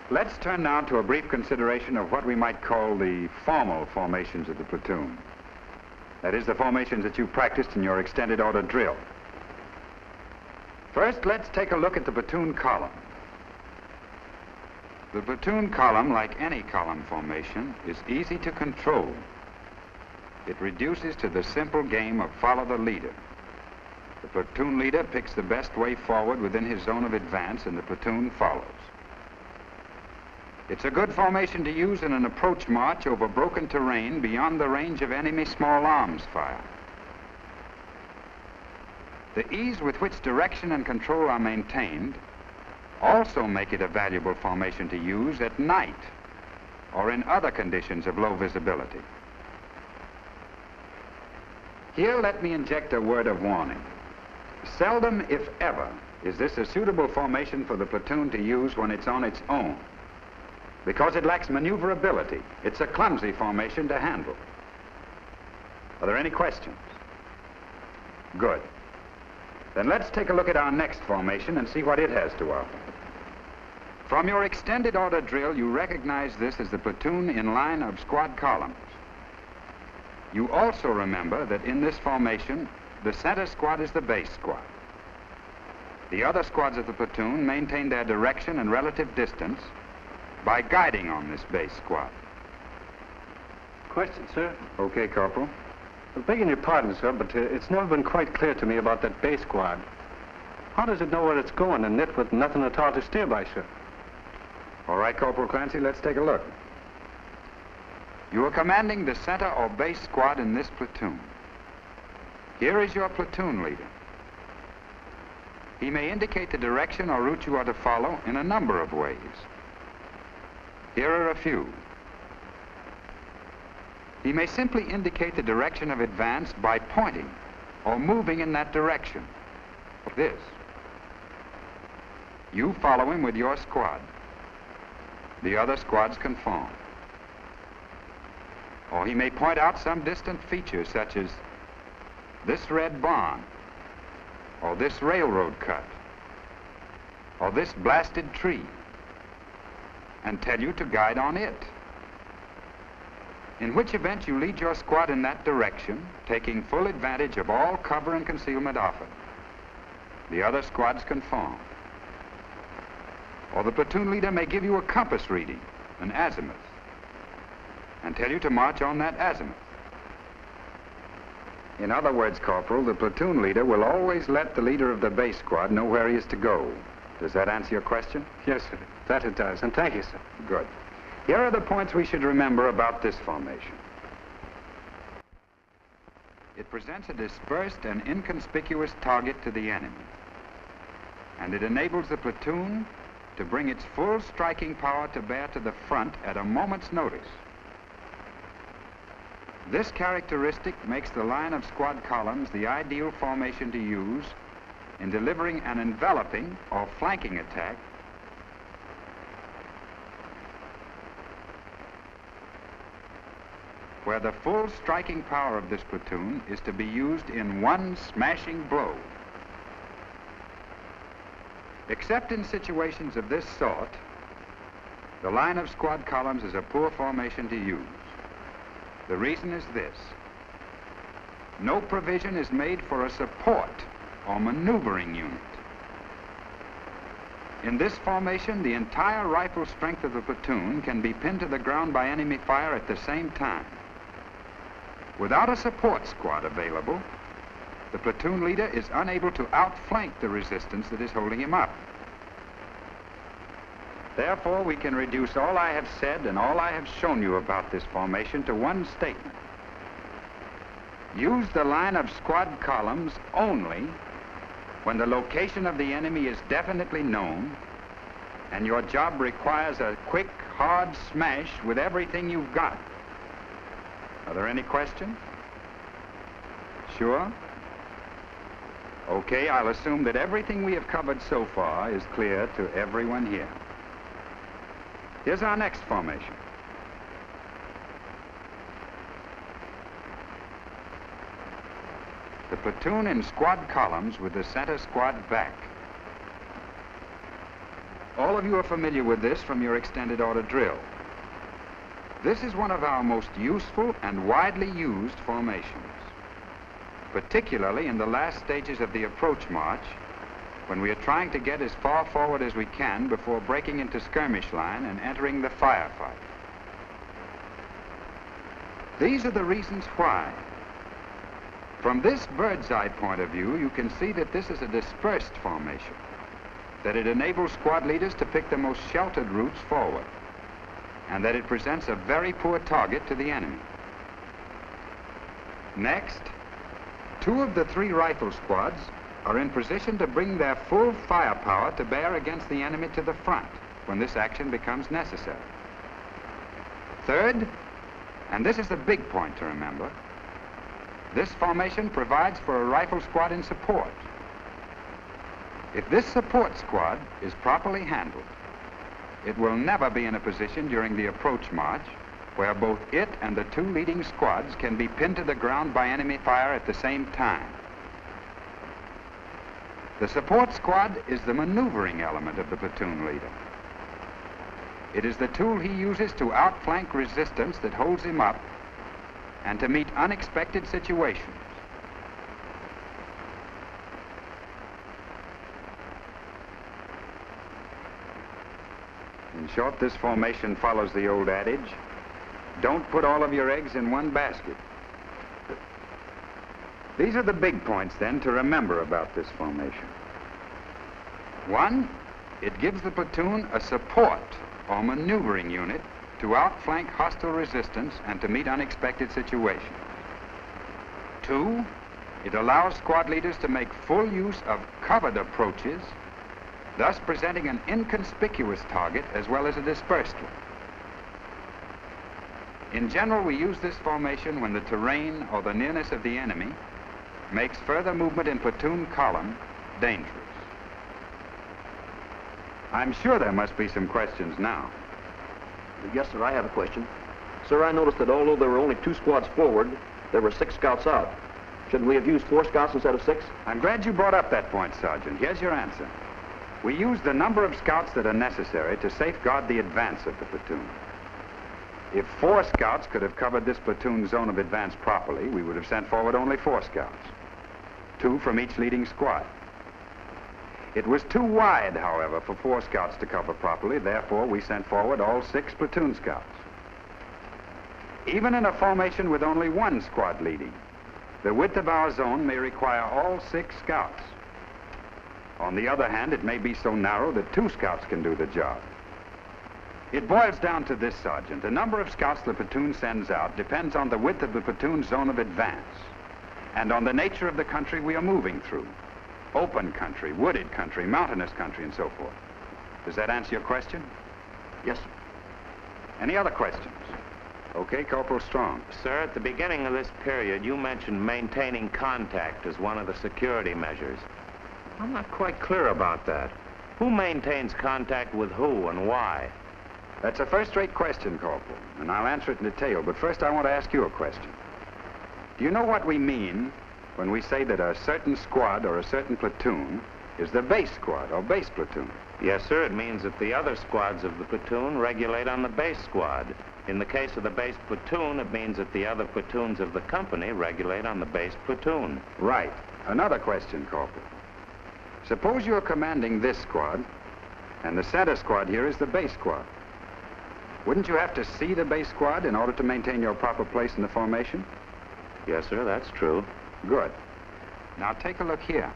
Let's turn now to a brief consideration of what we might call the formal formations of the platoon. That is, the formations that you practiced in your extended order drill. First, let's take a look at the platoon column. The platoon column, like any column formation, is easy to control. It reduces to the simple game of follow the leader. The platoon leader picks the best way forward within his zone of advance, and the platoon follows. It's a good formation to use in an approach march over broken terrain beyond the range of enemy small arms fire. The ease with which direction and control are maintained also make it a valuable formation to use at night or in other conditions of low visibility. Here, let me inject a word of warning. Seldom, if ever, is this a suitable formation for the platoon to use when it's on its own, because it lacks maneuverability. It's a clumsy formation to handle. Are there any questions? Good. Then let's take a look at our next formation and see what it has to offer. From your extended order drill, you recognize this as the platoon in line of squad columns. You also remember that in this formation, the center squad is the base squad. The other squads of the platoon maintain their direction and relative distance by guiding on this base squad. Question, sir. Okay, Corporal. I'm begging your pardon, sir, but it's never been quite clear to me about that base squad. How does it know where it's going and knit with nothing at all to steer by, sir? All right, Corporal Clancy, let's take a look. You are commanding the center or base squad in this platoon. Here is your platoon leader. He may indicate the direction or route you are to follow in a number of ways. Here are a few. He may simply indicate the direction of advance by pointing or moving in that direction. This. You follow him with your squad. The other squads conform. Or he may point out some distant feature, such as this red barn, or this railroad cut, or this blasted tree, and tell you to guide on it. In which event you lead your squad in that direction, taking full advantage of all cover and concealment offered. The other squads conform. Or the platoon leader may give you a compass reading, an azimuth, and tell you to march on that azimuth. In other words, Corporal, the platoon leader will always let the leader of the base squad know where he is to go. Does that answer your question? Yes, sir. That it does, and thank you, sir. Good. Here are the points we should remember about this formation. It presents a dispersed and inconspicuous target to the enemy, and it enables the platoon to bring its full striking power to bear to the front at a moment's notice. This characteristic makes the line of squad columns the ideal formation to use in delivering an enveloping or flanking attack where the full striking power of this platoon is to be used in one smashing blow. Except in situations of this sort, the line of squad columns is a poor formation to use. The reason is this: no provision is made for a support or maneuvering unit. In this formation, the entire rifle strength of the platoon can be pinned to the ground by enemy fire at the same time. Without a support squad available, the platoon leader is unable to outflank the resistance that is holding him up. Therefore, we can reduce all I have said and all I have shown you about this formation to one statement. Use the line of squad columns only when the location of the enemy is definitely known and your job requires a quick, hard smash with everything you've got. Are there any questions? Sure? Okay, I'll assume that everything we have covered so far is clear to everyone here. Here's our next formation. The platoon in squad columns with the center squad back. All of you are familiar with this from your extended order drill. This is one of our most useful and widely used formations, particularly in the last stages of the approach march, when we are trying to get as far forward as we can before breaking into skirmish line and entering the firefight. These are the reasons why. From this bird's eye point of view, you can see that this is a dispersed formation, that it enables squad leaders to pick the most sheltered routes forward, and that it presents a very poor target to the enemy. Next, 2 of the 3 rifle squads are in position to bring their full firepower to bear against the enemy to the front when this action becomes necessary. Third, and this is the big point to remember, this formation provides for a rifle squad in support. If this support squad is properly handled, it will never be in a position during the approach march where both it and the 2 leading squads can be pinned to the ground by enemy fire at the same time. The support squad is the maneuvering element of the platoon leader. It is the tool he uses to outflank resistance that holds him up and to meet unexpected situations. In short, this formation follows the old adage, don't put all of your eggs in one basket. These are the big points, then, to remember about this formation. 1, it gives the platoon a support or maneuvering unit to outflank hostile resistance and to meet unexpected situations. 2, it allows squad leaders to make full use of covered approaches, thus presenting an inconspicuous target as well as a dispersed one. In general, we use this formation when the terrain or the nearness of the enemy makes further movement in platoon column dangerous. I'm sure there must be some questions now. Yes, sir, I have a question. Sir, I noticed that although there were only 2 squads forward, there were 6 scouts out. Shouldn't we have used 4 scouts instead of 6? I'm glad you brought up that point, Sergeant. Here's your answer. We use the number of scouts that are necessary to safeguard the advance of the platoon. If 4 scouts could have covered this platoon's zone of advance properly, we would have sent forward only 4 scouts, 2 from each leading squad. It was too wide, however, for 4 scouts to cover properly. Therefore, we sent forward all 6 platoon scouts. Even in a formation with only 1 squad leading, the width of our zone may require all 6 scouts. On the other hand, it may be so narrow that 2 scouts can do the job. It boils down to this, Sergeant. The number of scouts the platoon sends out depends on the width of the platoon's zone of advance and on the nature of the country we are moving through. Open country, wooded country, mountainous country, and so forth. Does that answer your question? Yes, sir. Any other questions? Okay, Corporal Strong. Sir, at the beginning of this period, you mentioned maintaining contact as one of the security measures. I'm not quite clear about that. Who maintains contact with who and why? That's a first-rate question, Corporal, and I'll answer it in detail, but first I want to ask you a question. Do you know what we mean when we say that a certain squad or a certain platoon is the base squad or base platoon? Yes, sir. It means that the other squads of the platoon regulate on the base squad. In the case of the base platoon, it means that the other platoons of the company regulate on the base platoon. Right. Another question, Corporal. Suppose you're commanding this squad, and the center squad here is the base squad. Wouldn't you have to see the base squad in order to maintain your proper place in the formation? Yes, sir, that's true. Good. Now take a look here.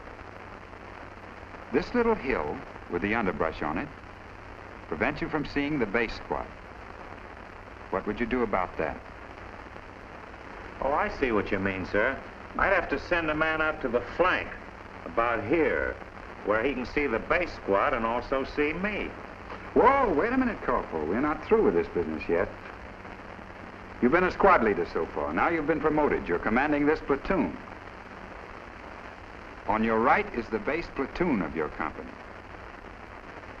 This little hill with the underbrush on it prevents you from seeing the base squad. What would you do about that? Oh, I see what you mean, sir. I'd have to send a man out to the flank, about here, where he can see the base squad and also see me. Whoa, wait a minute, Corporal. We're not through with this business yet. You've been a squad leader so far. Now you've been promoted. You're commanding this platoon. On your right is the base platoon of your company.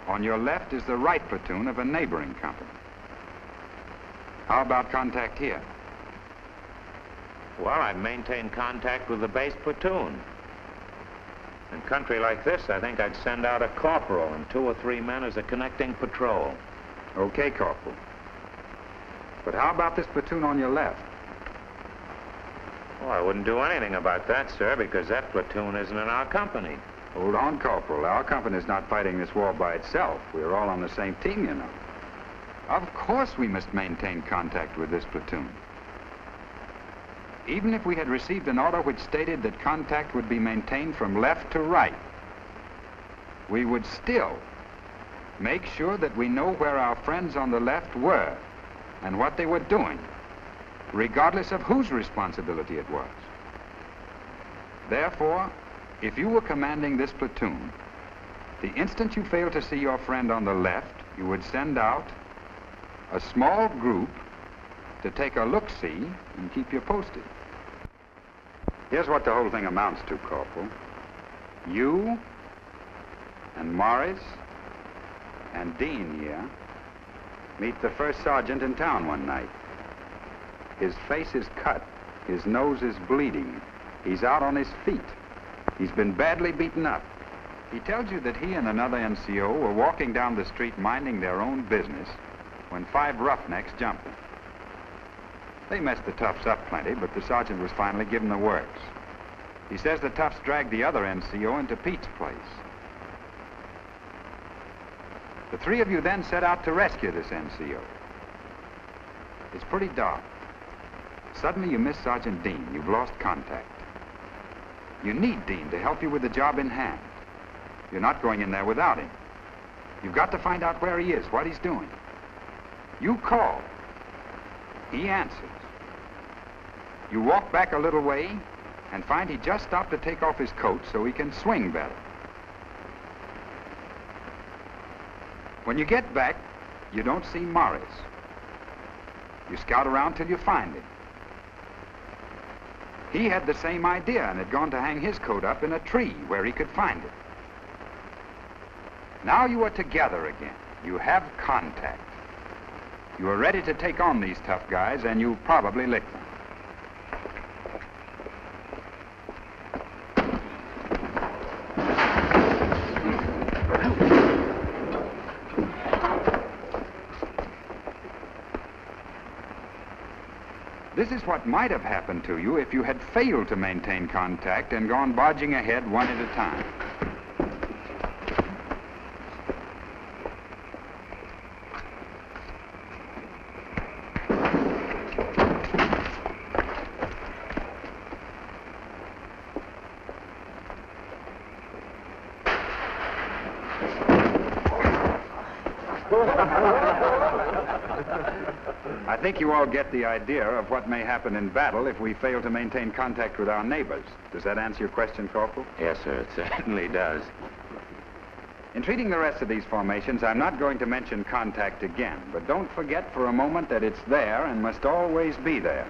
On your left is the right platoon of a neighboring company. How about contact here? Well, I maintain contact with the base platoon. In country like this, I think I'd send out a corporal and 2 or 3 men as a connecting patrol. Okay, Corporal. But how about this platoon on your left? Well, I wouldn't do anything about that, sir, because that platoon isn't in our company. Hold on, Corporal. Our company's not fighting this war by itself. We're all on the same team, you know. Of course we must maintain contact with this platoon. Even if we had received an order which stated that contact would be maintained from left to right, we would still make sure that we know where our friends on the left were and what they were doing, regardless of whose responsibility it was. Therefore, if you were commanding this platoon, the instant you failed to see your friend on the left, you would send out a small group to take a look-see and keep you posted. Here's what the whole thing amounts to, Corporal. You and Morris and Dean here meet the first sergeant in town one night. His face is cut. His nose is bleeding. He's out on his feet. He's been badly beaten up. He tells you that he and another NCO were walking down the street minding their own business when 5 roughnecks jumped them. They messed the toughs up plenty, but the sergeant was finally given the works. He says the toughs dragged the other NCO into Pete's place. The 3 of you then set out to rescue this NCO. It's pretty dark. Suddenly you miss Sergeant Dean. You've lost contact. You need Dean to help you with the job in hand. You're not going in there without him. You've got to find out where he is, what he's doing. You call. He answers. You walk back a little way and find he just stopped to take off his coat so he can swing better. When you get back, you don't see Morris. You scout around till you find him. He had the same idea and had gone to hang his coat up in a tree where he could find it. Now you are together again. You have contact. You are ready to take on these tough guys, and you probably lick them. This is what might have happened to you if you had failed to maintain contact and gone barging ahead one at a time. I think you all get the idea of what may happen in battle if we fail to maintain contact with our neighbors. Does that answer your question, Corporal? Yes, sir, it certainly does. In treating the rest of these formations, I'm not going to mention contact again, but don't forget for a moment that it's there and must always be there.